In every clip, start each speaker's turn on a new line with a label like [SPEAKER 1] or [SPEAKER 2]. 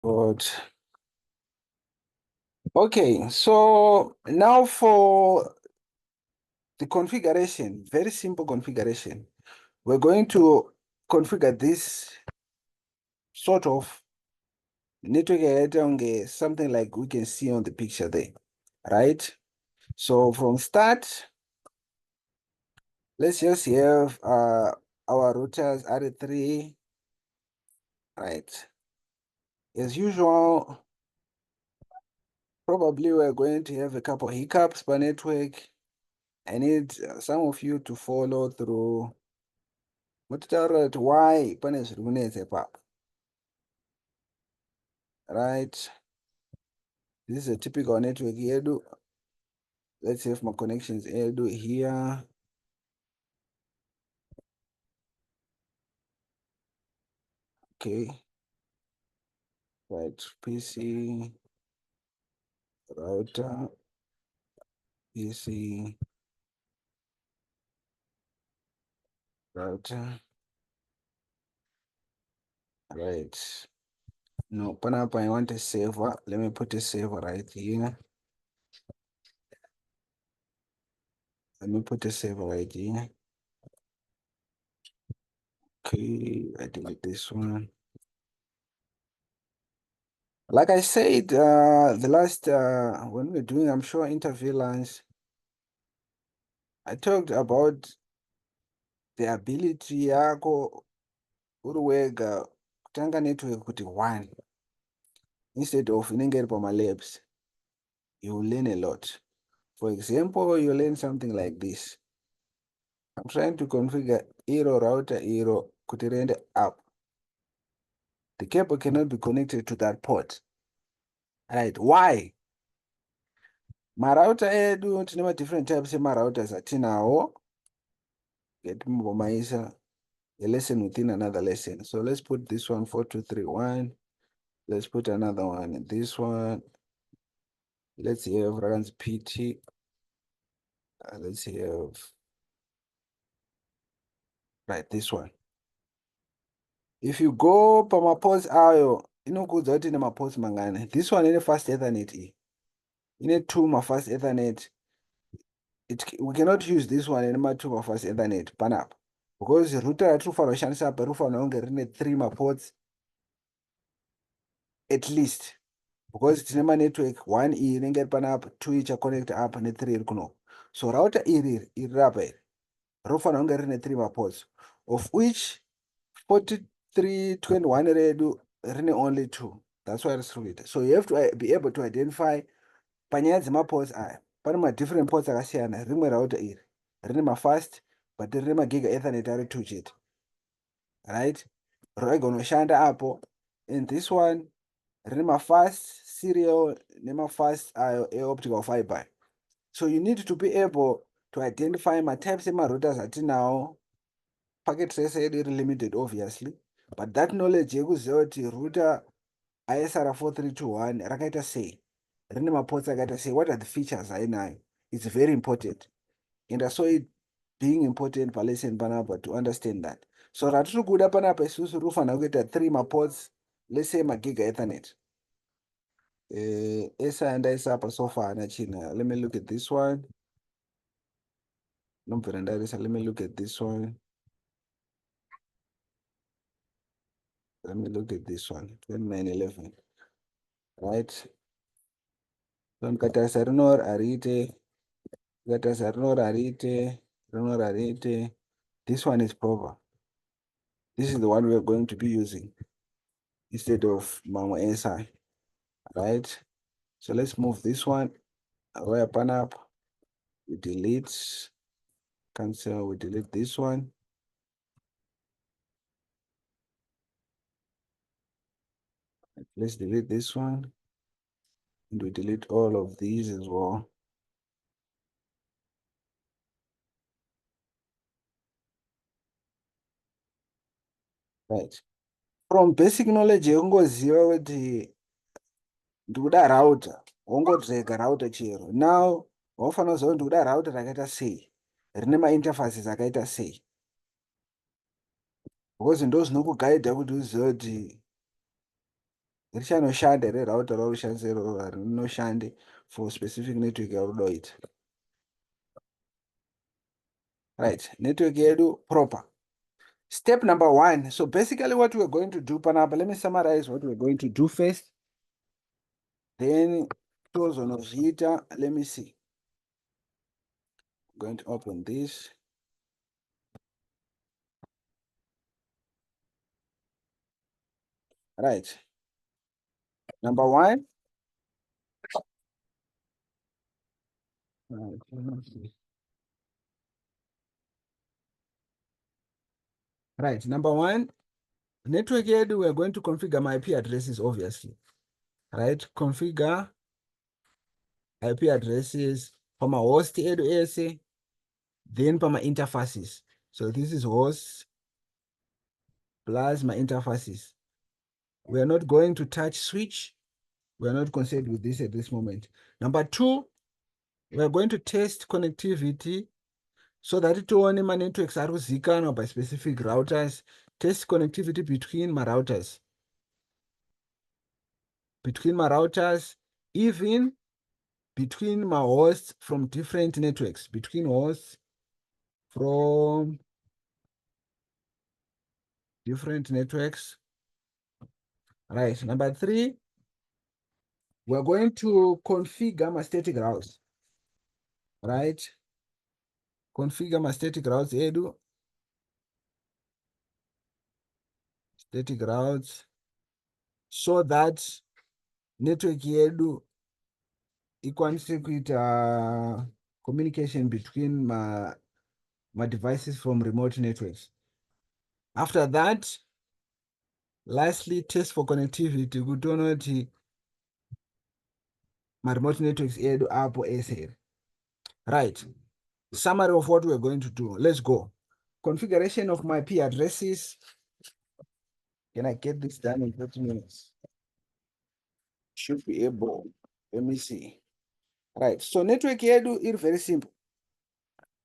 [SPEAKER 1] But okay, so now for the configuration, very simple configuration. We're going to configure this sort of network area something like we can see on the picture there, right? So from start, let's just have our routers R3, right? As usual, probably we're going to have a couple hiccups per network. I need some of you to follow through. Why pane zviri kunetsa ipapo, right? This is a typical network yedu. Let's have my connections edu here. Okay, right, PC, router, PC, router, right. No, panapa I want a saver. Let me put a saver right here. Let me put a saver right here. Okay, I delete this one. Like I said, the last when we we're doing, I'm sure, interview lines, I talked about the ability yako uri wega kutanga network kuti one instead of inenge iri pama-labs. You will learn a lot. For example, you learn something like this. I'm trying to configure iro router iro kuti riende up. The cable cannot be connected to that port. Right? Why? Marauta edu tine different types emarouters atinawo. Get mbomaisa a lesson within another lesson. So let's put this one 4231. Let's put another one. This one. Let's have runs PT. Let's have right this one. If you go pamaports ayo, inokudza kuti ine maports mangani. This one ine fast ethernet. Ine 2 fast ethernet. We cannot use this one ine 2 fast ethernet panapa. Because router ratinofanira kushandisa apa rinofanira kunge rine 3 ports at least. Because tine network 1 iyi inenge iri panapa, 2 ichaconnect apa ne3 iri kuno. So router iri apa iri rinofanira kunge rine 3 ports, of which 4321 redu rine only 2. That's why it's through it. So you have to be able to identify panyaya dzemaports aya pane different ports akasiyana. Rimwe router iri rine mafast but rine magiga ethernet ari 2 chete, right? Roigonoshanda apo. And this one rine mafast serial nemafast ayo optical fiber. So you need to be able to identify my types emarouters atinawo. Packet trace yedu iri limited obviously, but that knowledge yekuziva kuti router ISR 4321 rakaita sei, rine maports akaita sei, what are the features ainayo, it's very important. And I saw it being important per lesson panapa to understand that. So ratiri kuda panapa isusu rufanira kuita 3 maports, let's say magiga ethernet. Esa andaisa apa so far nachina. Let me look at this one. Let me look at this one. Let me look at this one. 2911. Right? Don katarisa rinori arite. Katarisa rinori arite. Rinori arite. This one is proper. This is the one we are going to be using instead of Mama SI. Right? So let's move this one. Where pan up. We delete. Cancel. We delete this one. Let's delete this one. And we delete all of these as well. Right. From basic knowledge, yekungoziva kuti ndikuda router, wongodzega router chero. Now, wafanira kuziva kuti ndikuda router rakaita sei, rine mainterfaces akaita sei. Because ndozvinokugaidha kuti uzive kuti richanoshanda rerouter raurushandise iroro harinoshande for specific network yarudoita. Right, network yedu proper. Step number 1. So basically what we're going to do panapa, let me summarize what we're going to do first. Then tozonozviita, let me see. I'm going to open this. Right. Number 1. Right. Number 1, network yedu, we're going to configure my IP addresses, obviously. Right. Configure IP addresses for my host edu ese, then for my interfaces. So this is host plus my interfaces. We are not going to touch switch. We are not concerned with this at this moment. Number 2, we are going to test connectivity so that it only my networks are zikanwa by specific routers. Test connectivity between my routers. Even between my hosts from different networks. Between hosts from different networks. Right. Number 3, we're going to configure my static routes. Right. Configure my static routes edu. Static routes so that network yedu ikwanise kuita communication between my devices from remote networks. After that, lastly, test for connectivity kutoona kuti my remote networks edu apo ese. Right. Summary of what we're going to do. Let's go. Configuration of my IP addresses. Can I get this done in 30 minutes? Should be able. Let me see. Right. So network yedu is very simple.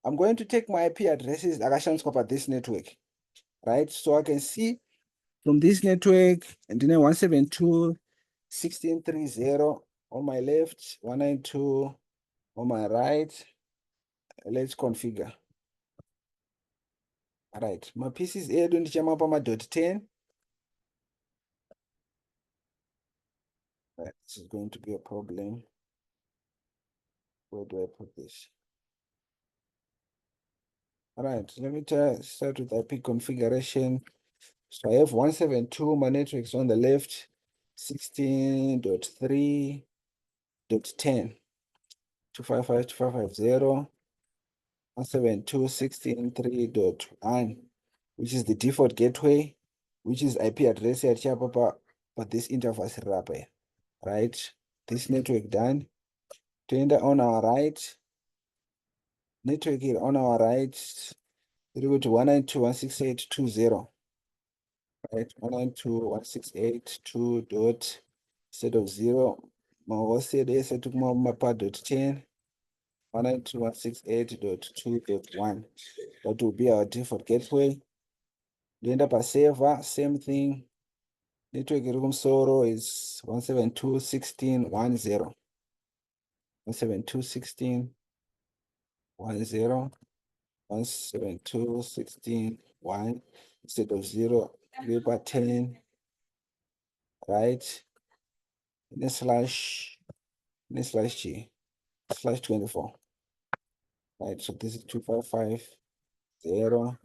[SPEAKER 1] I'm going to take my IP addresses akashandiswa this network. Right. So I can see from this network and then 172.16.30 on my left, 192 on my right. Let's configure. All right. My pieces edu ndichama pa .10. Right. This is going to be a problem. Where do I put this? All right, let me start with IP configuration. So I have 172, my networks on the left, 16.3.10, 255.255.0, 172.16.3.1, which is the default gateway, which is IP address here, but this interface wrapper, right? This network done. Tender on our right, network here on our right, we go to 192.168.20. Right, 192.168.2 dot instead of 0. My host is took my mapa.10, 192.168.2.1. That will be our default gateway. You end up a server, same thing. Network room soro is 172.16.10. 172.16.10. 172.16.1 instead of 0. River 10, right? And then slash G slash 24. Right, so this is 255.0.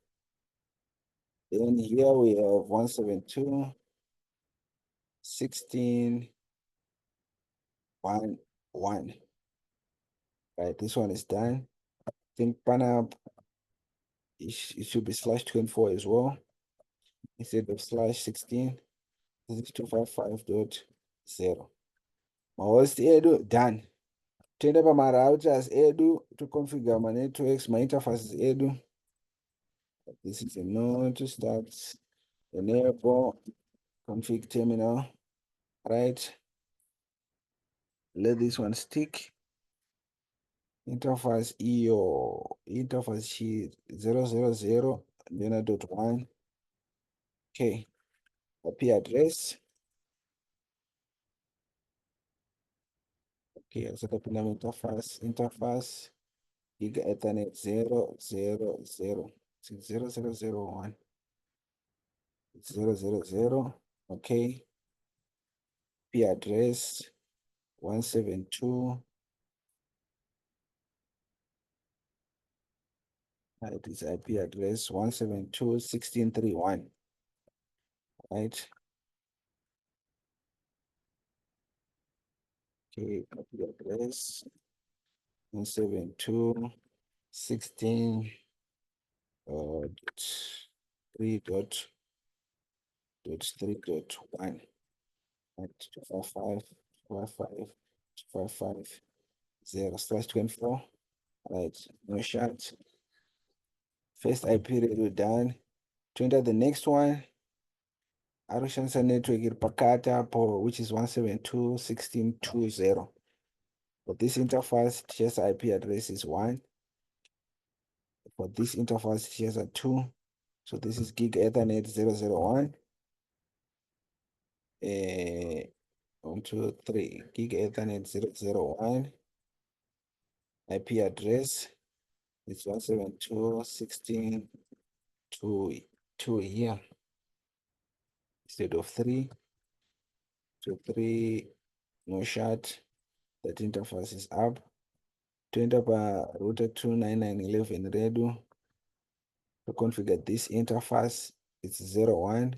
[SPEAKER 1] Then here we have 172.16.1.1. Right, this one is done. I think PANAP, it should be slash 24 as well instead of slash 16. This is 255.0. My host edu done. Tenda pa my routers edu to configure my networks, my interfaces edu. This is a node to start. Enable config terminal. Right. Let this one stick. Interface EO interface sheet 000 .1. Okay. IP address. Okay, set up an interface, gig Ethernet 000, 60001, 000, okay, IP address 172, it is IP address 172.16.3.1, right? Okay, IP address 172.16 3.3.1, right? 255.255.255.0/24, right? No shot. First IP radio done. To enter the next one, arushandisa network iri pakati apo, which is 172.16.20. For this interface, just IP address is 1. For this interface, here's a 2. So this is gig Ethernet 001. 1, 2, 3. Gig Ethernet 001. IP address is 172.16 to 2 here instead of 3. To 3, no shot. That interface is up. To enter by router 299.11 redo. To configure this interface, it's 01.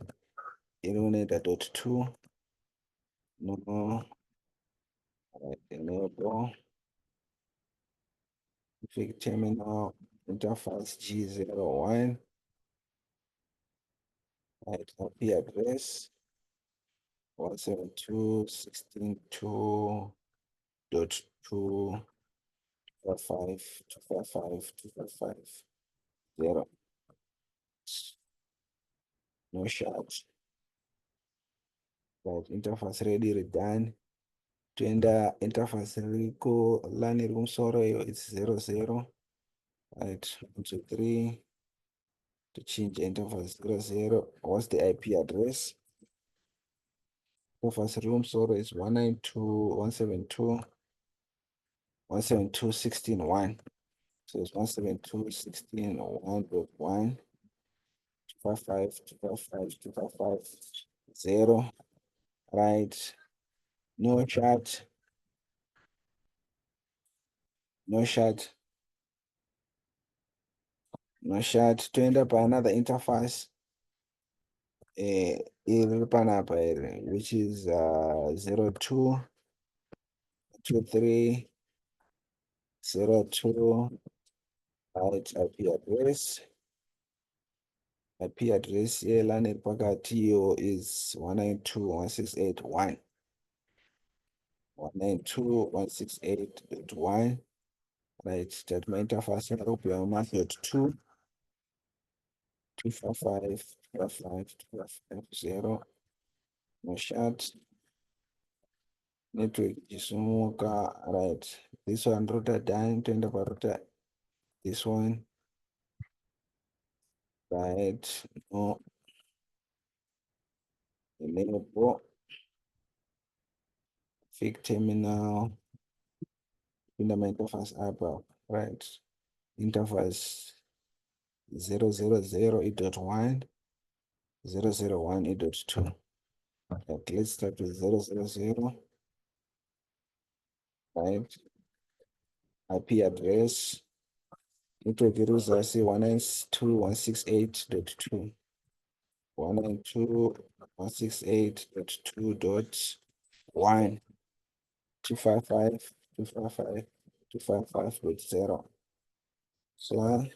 [SPEAKER 1] Illuminator.2. No. Enable config terminal interface G01. Right, IP address 172.16.2.255.255.255.0. No shot. Right, interface ready, redone. To enter interface riko lani room soro, it's 00. Right, 1, 2, 3. To change interface 00. What's the IP address? Interface room soro is 192.172.172.16.1. So it's 172.16.1.1, 255.255.255.0. Right. No chat. No chat. No chat. To end up another interface, which is 02.23.02. Right, IP address here lane pakati is 192.168.1. 192.168.1. Right, that my interface .2, 255.255.255.0. No shot. Network isumuka. Right, this one router done. To enter router, this one. Right, no. Enable fig terminal. Fundamental interface app. Right, interface 000.1, 001.2. Right, let's start with 000. Right, IP address. Network user say 192.168.2. 192.168.2.1. 255.255.255.0. So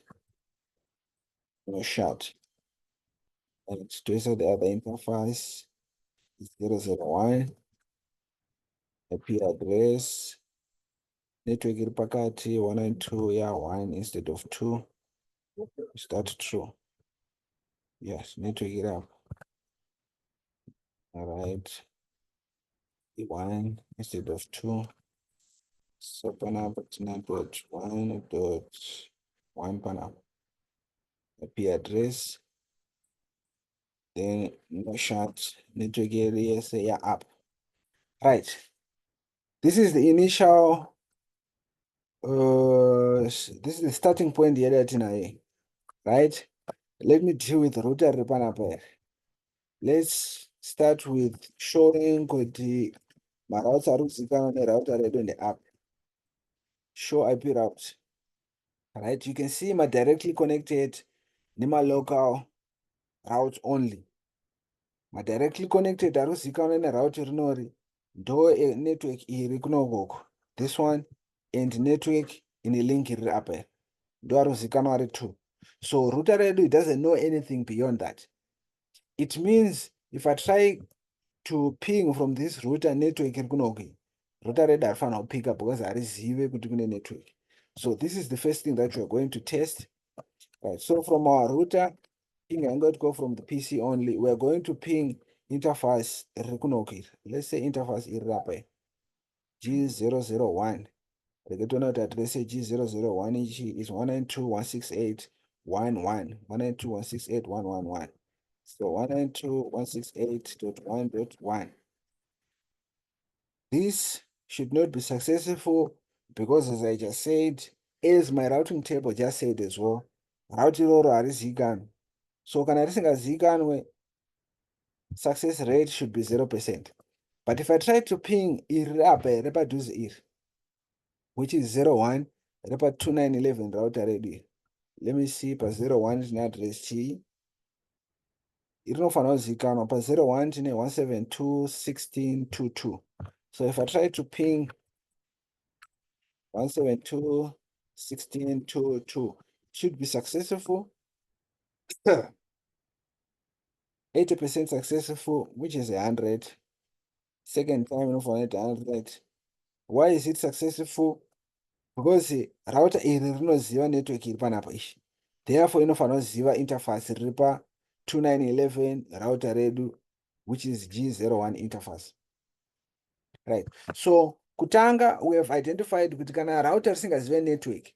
[SPEAKER 1] no shot. And to insert the other interface is 001. IP address. Network iri pakati 192, yeah, 1 instead of 2. Start true. Yes, network it up. All right. 1 instead of 2. So panel 9.1.1 panel. IP address. Then no shot. Network area say yeah up. Right. This is the initial, this is the starting point here yatinayo, right? Let me deal with router repanapa. Let's start with showing kuti maroutes ari kuzivikanwa nerouter redu ndeapp. Show IP route. Right, you can see my directly connected nema local routes only. My directly connected ari kuzivikanwa neroute rinori ndo network iri kunokoko. This one and network in a link riri apa. Ndo ari kuzivikanwa ari 2. So router redu doesn't know anything beyond that. It means if I try to ping from this router network iri kunoko, router redu harifanira kupick up because harizive kuti kune network. So this is the first thing that we're going to test. Right. So from our router, ping, I'm going to go from the PC only. We're going to ping interface riri. Let's say interface iri apa G001. Let's say G001 is 192.168.1.1. 192.168.1.1.1. So 192.168.1.1. This should not be successful because, as I just said, as my routing table just said as well, route iroro harizivikanwi. So kana risingazivikanwe, success rate should be 0%. But if I try to ping iri apa repadhuze iri, which is 01 repa 2911 router redu, let me see, pa 01 tine address chii irinofanira kuzivikanwa. Pa 01 tine 172.16.22. So if I try to ping 172.16.22, should be successful. 80% successful, which is 100. Second time inofanira 100. Why is it successful? Because router iri rinoziva network iri panapa ishi. Therefore inofanira kuziva interface riri pa 2911 router redu, which is G01 interface. Right. So kutanga, we have identified kuti kana router risingazive network,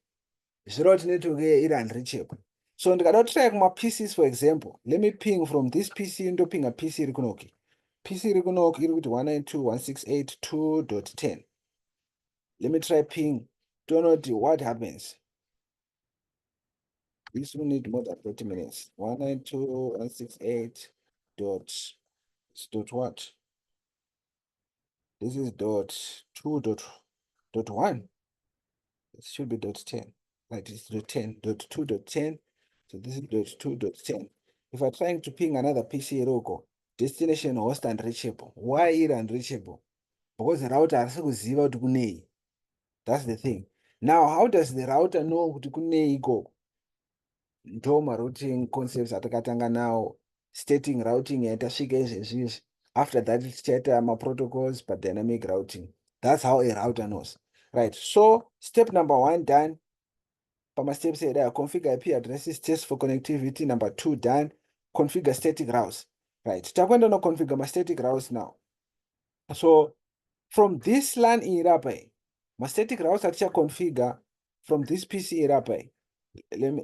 [SPEAKER 1] zviro kuti network iri unreachable. So ndikada kutry kuma PCs, for example, let me ping from this PC ndopinga PC iri kunoki. PC iri kunoki iri kuti 192.168.2.10. Let me try ping. Don't know what happens. This will need more than 30 minutes. 192.168 dot what? This is .2.1. It should be .10. Right, it's .10.2.10. So this is .2.10. If I'm trying to ping another PC logo, destination host unreachable. Why is unreachable? Because the router has kuziva kuti kunei. That's the thing. Now, how does the router know kuti kunei go? Ndo routing concepts atakatanga now, stating routing yatasvika izvezvizvi. After that, it's chaita protocols but dynamic routing. That's how a router knows. Right. So step number 1 done. Pama steps here, configure IP addresses, test for connectivity. Number 2 done. Configure static routes. Right. Takwenda no configure my static routes now. So from this LAN irapai, my static routes are configure from this PC irapai. Let me.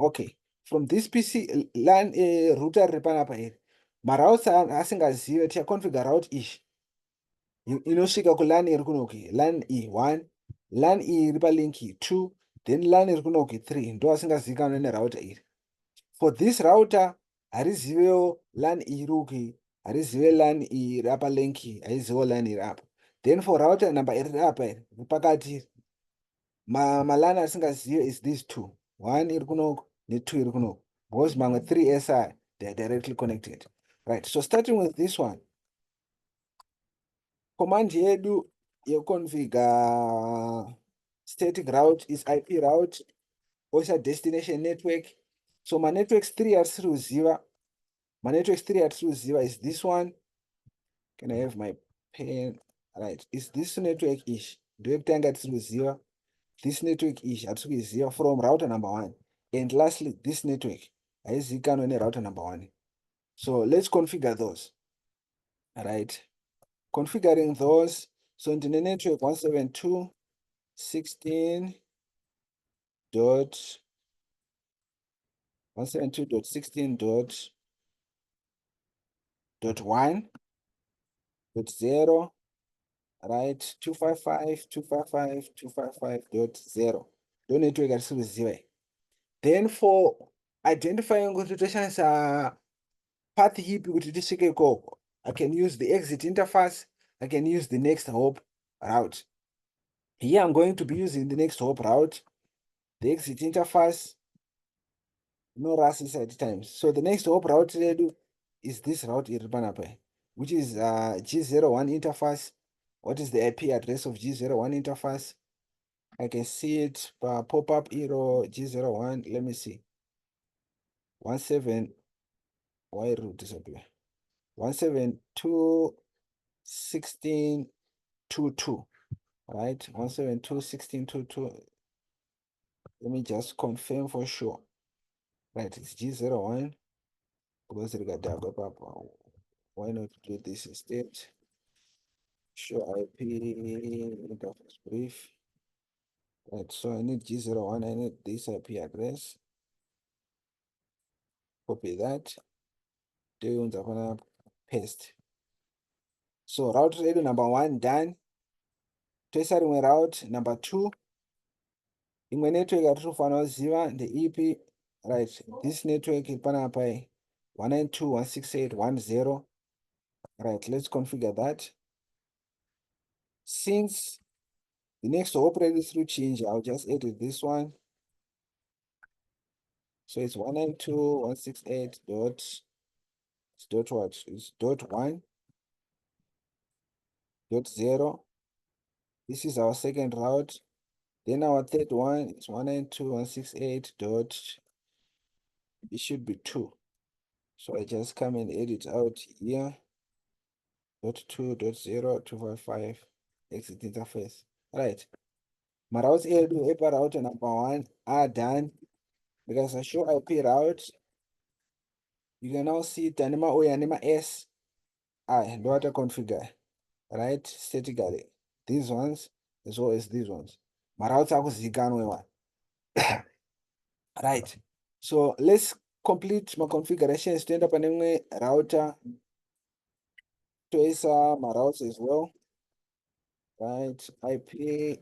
[SPEAKER 1] Okay. From this PC LAN router ripanapa here. My routes are asingazive tia configure route ish. Inosvika kuLAN iri kunoki, LAN E1, LAN E iri palink 2, then LAN iri kunoki 3. Ndo asingazivikanwe nerouter iri. For this router, harizivewo LAN E iri uki, harizive LAN E iri apa link, haizivewo LAN iri apa. Then for router number iri apa iri pakati, LAN asingazive is these 2. 1 iri kunoko ne2 iri kunoko. Because mamwe 3 SI, they are directly connected. Right. So starting with this one, command yedu configure static route is IP route, also destination network. So my networks 3 are through zero. My networks 3 are through zero is this one. Can I have my pen? Right, is this network ish? Do you have through zero? This network ish at zero from router number 1. And lastly, this network is router number 1. So let's configure those. All right. Configuring those. So in the network 172.16.1.0.0 right? 255.255.255.0 ndo network yatiri kuziva iyi. Then for identifying kuti toshandisa path ipi kuti tisvike ikoko, I can use the exit interface, I can use the next hop route. Here I'm going to be using the next hop route, the exit interface, no RAS inside times. So the next hop route is this route iri panapa, which is G01 interface. What is the IP address of G01 interface? I can see it pop-up arrow G01. Let me see. 17. Why root disappear? 172.16.22. Right? 172.16.22. Let me just confirm for sure. Right, it's G01. Because it got double up. Why not do this instead? Show IP interface brief. Right, so I need G01. I need this IP address. Copy that. Paste. So route ready number 1 done. Toisa rimwe route number 2. Imwe network yatinofanira kuziva ndeipi? Right, this network iri panapa 192.168.1.0. Right, let's configure that. Since the next hop ready through change, I'll just edit this one. So it's 192.168 dot what? It's .1.0. This is our second route. Then our third one is 192.168 dot, it should be 2. So I just come and edit out here. .2.0.255 exit interface. Right. My routes edu epa route number 1 are done. Because I show IP route, you can now see Tanima O Yanima S. I do to configure. Right, statically. These ones as well as these ones. My routes are one. Right. So let's complete my configuration. Stand up an router. Trace my routes as well. Right, IP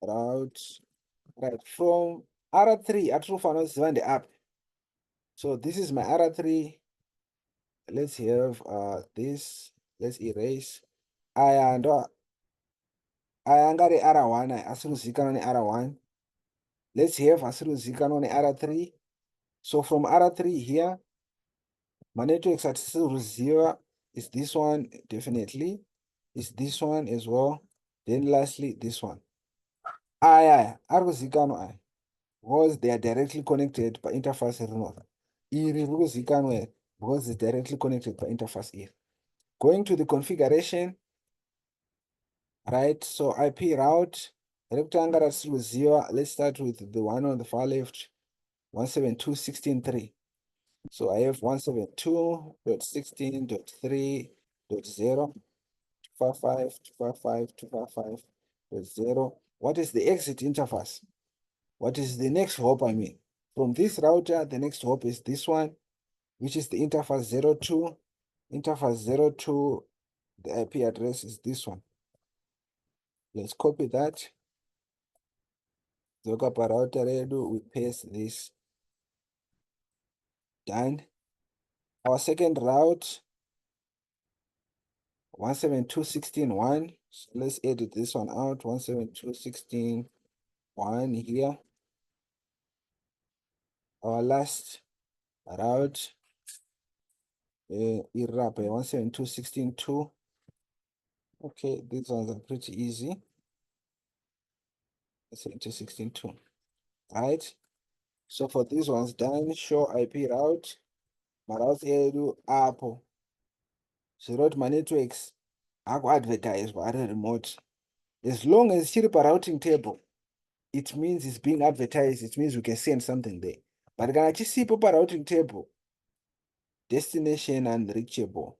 [SPEAKER 1] route. Right, from R3 at Rufanos the app. So this is my R3. Let's have this. Let's erase. I got the R1. I assume R1. Let's have assume R3. So from R3 here, my network at zero is this one, definitely. Is this one as well. Then lastly, this one. Because they are directly connected by interface remote. Because it's directly connected by interface here. Going to the configuration, right? So IP route, rectangle 0. Let's start with the one on the far left, 172.16.3. So I have 172.16.3.0, 255.255.255.0. What is the exit interface? What is the next hop? I mean, from this router, the next hop is this one, which is the interface 02. Interface 02, the IP address is this one. Let's copy that. Look up a router, we paste this. Done. Our second route, 172.16.1. So let's edit this one out. 172.16.1 here. Our last route, 172.16.2. Okay, these ones are pretty easy. 172.16.2. Right. So for these ones done, show IP route. My route edu Apple. So wrote my networks. I go advertise by remote. As long as it's a routing table, it means it's being advertised. It means we can send something there. But can I just see proper routing table? Destination and reachable.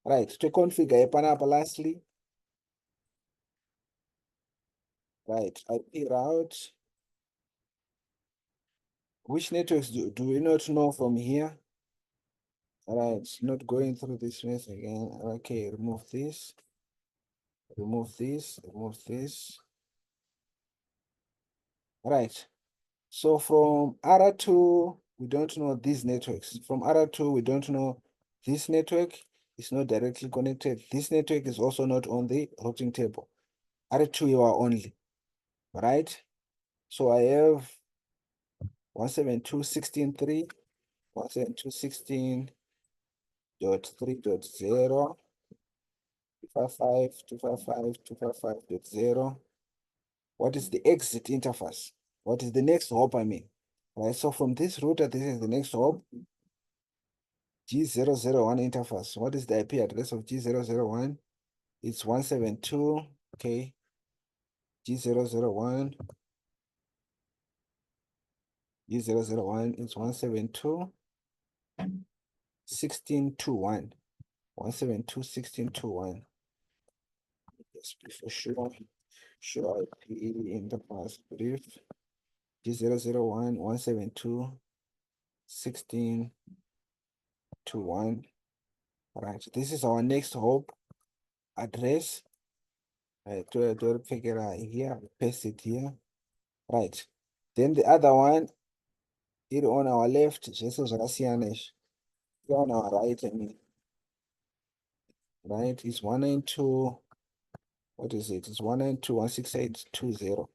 [SPEAKER 1] Right. To configure Panapa lastly. Right. IP route. Which networks do we not know from here? All right. Not going through this mess again. Okay. Remove this. remove this, right? So from R2, we don't know these networks. From R2, we don't know this network is not directly connected. This network is also not on the routing table. R2 you are only, right? So I have 172.16.3, 172.16.3.0, 255, 255, 255.0. What is the exit interface? What is the next hop, I mean? Right, so from this router, this is the next hop, G001 interface. What is the IP address of G001? It's 172, okay, G001, G001 is 172.16.2.1, 172.16.2.1. Yes, for sure. Sure IP interface brief, G001, 172.16.2.1. Right, this is our next hop address. To figure out here, paste it here. Right. Then the other one, it on our left, Jesus Rasianish. On our right, I mean, right, is 192. What is it? It's 192.168.20.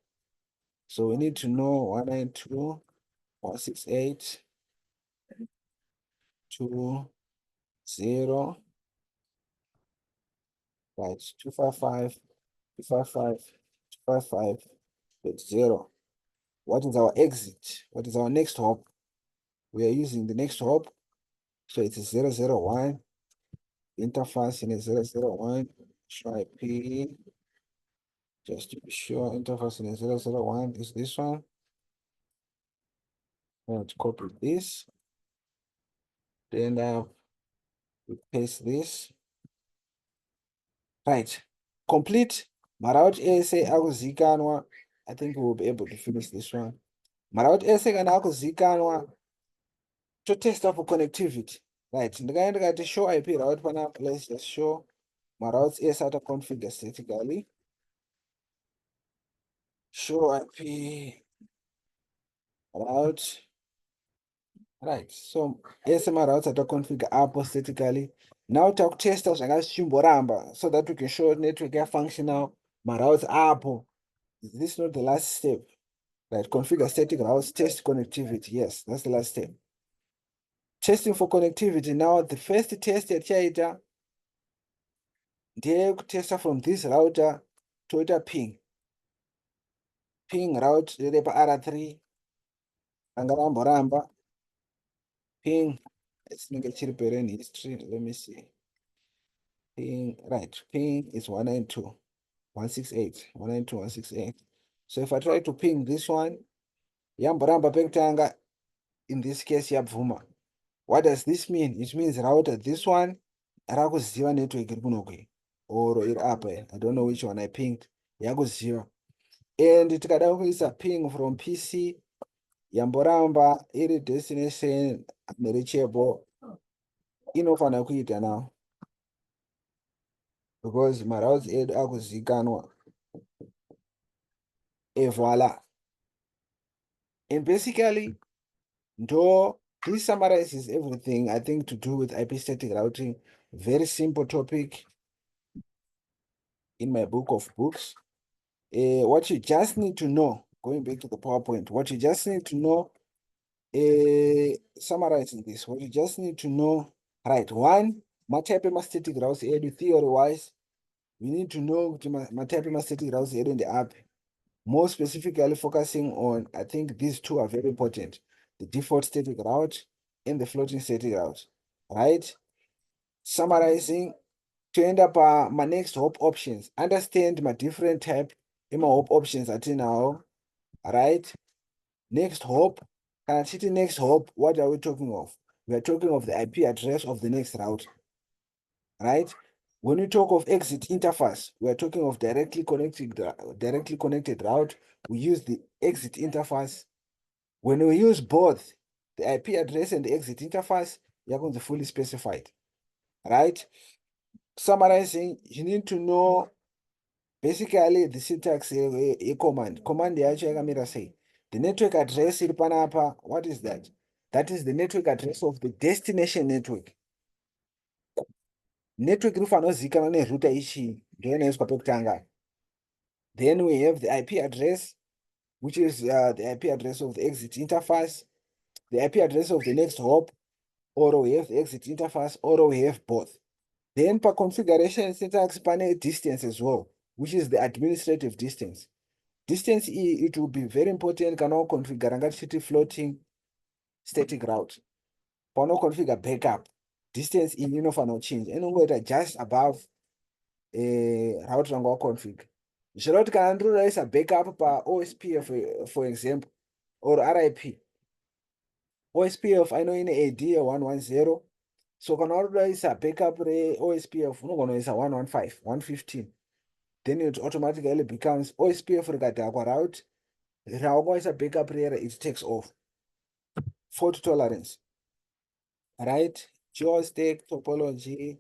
[SPEAKER 1] So we need to know 192.168.20. Right, 255, 255, 255.0. What is our exit? What is our next hop? We are using the next hop. So it's 001. Interface in a 001. Show IP. Just to be sure, interface in a 001 is this one. I'm going to copy this. Then we paste this. Right. Complete. Maraut ese akuzikanwa. I think we will be able to finish this one. Maraut ese kana akuzikanwa to test for connectivity. Right. Ndikaenda ndikati show IP route panapa. Let's just show Maraut ese ata configure statically. Show IP route. Right. So ese maroutes ataconfigure apo statically. Now takutesta zvakachimboramba so that we can show network functional maroutes apo. Is this not the last step? Right. Configure static routes, test connectivity. Yes, that's the last step. Testing for connectivity. Now the first test yatichaita ndeyekutesta from this router toita ping. Ping route repa R3 angaramboramba. Ping. Let's make a chiri parent history. Let me see. Ping, right, ping is 192.168.192.168. So if I try to ping this one, yamboramba pekutanga, in this case yabvuma. What does this mean? It means router this one rakuziva network iri kunokwi or iri apa. I don't know which one I pinged. Yakuziva. And tikada kuisa ping from PC yamboramba iri destination reachable inofana kuita now because maroutes edu akuzikanwa. Et voila. And basically, though this summarizes everything, I think, to do with IP static routing. Very simple topic in my book of books. What you just need to know, going back to the PowerPoint, what you just need to know, summarizing this, what you just need to know, right, one, type of static routes theory-wise, we need to know type of static routes in the app. More specifically focusing on, I think these two are very important. The default static route and the floating static route, right? Summarizing, to end up my next hop options. Understand my different type in my hop options at now, right? Next hop, and I see next hop, what are we talking of? We are talking of the IP address of the next route, right? When we talk of exit interface, we are talking of directly connected route. We use the exit interface. When we use both the IP address and the exit interface, you're going to fully specified, right? Summarizing, you need to know Basically the syntax command yacho yakamira sei. The network address iri panapa, what is that? That is the network address of the destination network. Network inofanira kuzivikanwa nerouter ichi ndio inoiswa pekutanga. Then we have the IP address, which is the IP address of the exit interface, the IP address of the next hop, or we have the exit interface, or we have both. Then per configuration syntax pane distance as well, which is the administrative distance. Distance it will be very important kana configure ngatichiti floating static route. Pano configure backup, distance iyi inofanira kuchinja, inongoita just above route ranga waconfigure. Zvireva kuti kana ndinoraisa backup paOSPF for example or RIP, OSPF ine AD 110. So kana warodaisa backup reOSPF unogona kuisa 115 115, then it automatically becomes OSPF rikadhakwa route raungaisa backup rera, it takes off. Fault tolerance, right? Geostack topology,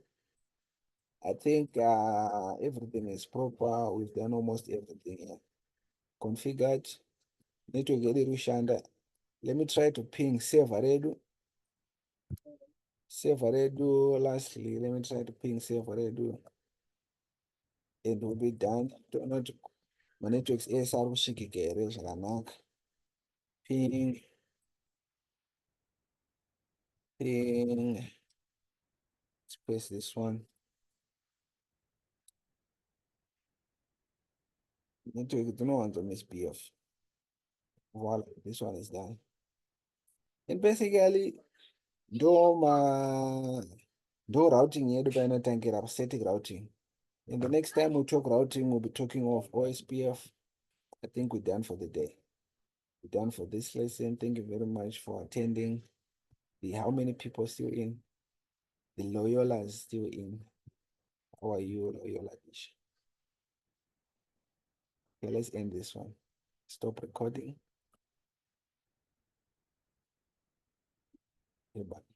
[SPEAKER 1] I think everything is proper. We've done almost everything here. Configured. Network yedu irikushanda. Let me try to ping server redu. Server redu. Lastly, let me try to ping server redu. And we'll be done. Don't know to my networks ASR kushikika here zvakanaka. Ping. Let's press this one. Network do not want to miss BF. Voila, this one is done. And basically, do routing yedu painotangira static routing. And the next time we talk routing, we'll be talking of OSPF. I think we're done for the day. We're done for this lesson. Thank you very much for attending. How many people still in? The Loyola is still in. How are you, Loyola? Okay, let's end this one. Stop recording. Goodbye.